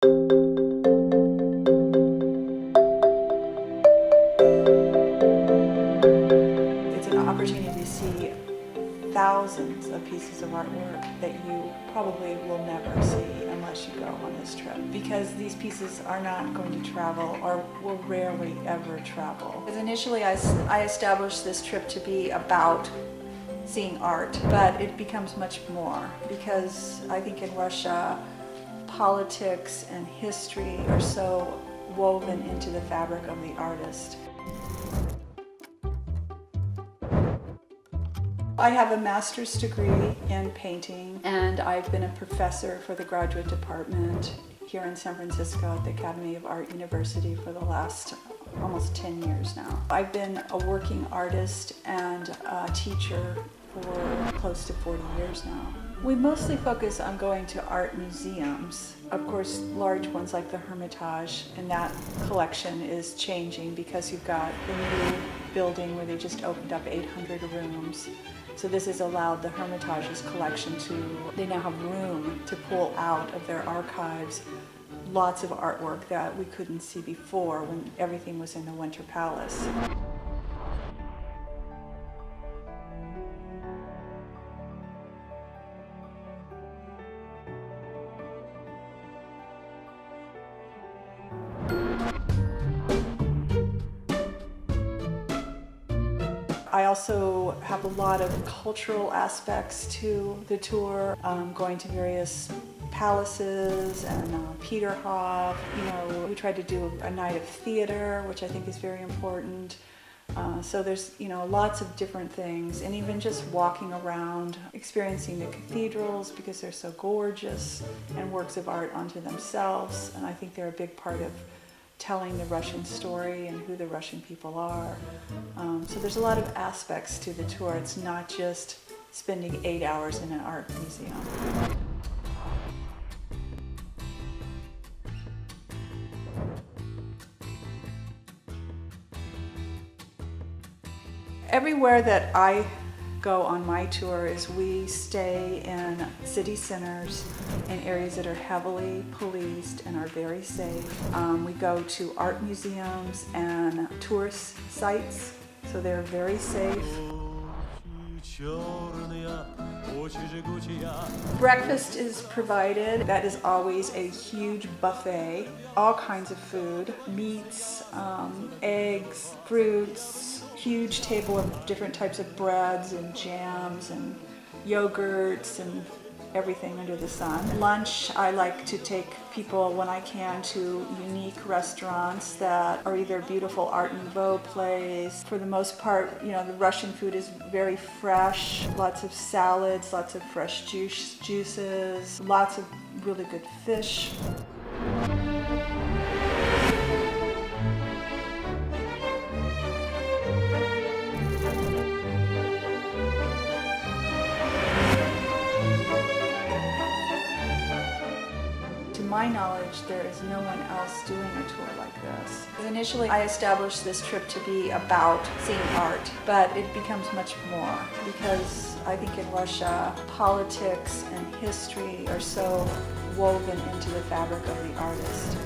It's an opportunity to see thousands of pieces of artwork that you probably will never see unless you go on this trip, because these pieces are not going to travel or will rarely ever travel. Because initially I established this trip to be about seeing art, but it becomes much more, because I think in Russia politics and history are so woven into the fabric of the artist. I have a master's degree in painting, and I've been a professor for the graduate department here in San Francisco at the Academy of Art University for the last almost 10 years now. I've been a working artist and a teacher for close to 40 years now. We mostly focus on going to art museums. Of course, large ones like the Hermitage, and that collection is changing because you've got the new building where they just opened up 800 rooms. So this has allowed the Hermitage's collection they now have room to pull out of their archives lots of artwork that we couldn't see before when everything was in the Winter Palace. I also have a lot of cultural aspects to the tour, going to various palaces and Peterhof. You know, we tried to do a night of theater, which I think is very important. So there's, lots of different things, and even just walking around, experiencing the cathedrals because they're so gorgeous and works of art unto themselves, and I think they're a big part of telling the Russian story and who the Russian people are. So there's a lot of aspects to the tour. It's not just spending 8 hours in an art museum. Everywhere that I go on my tour is we stay in city centers, in areas that are heavily policed and are very safe. We go to art museums and tourist sites, so they're very safe. Breakfast is provided. That is always a huge buffet. All kinds of food, meats, eggs, fruits, huge table of different types of breads and jams and yogurts and everything under the sun. Lunch, I like to take people when I can to unique restaurants that are either beautiful Art Nouveau plays. For the most part, the Russian food is very fresh, lots of salads, lots of fresh juices, lots of really good fish. To my knowledge, there is no one else doing a tour like this. Initially, I established this trip to be about seeing art, but it becomes much more, because I think in Russia, politics and history are so woven into the fabric of the artist.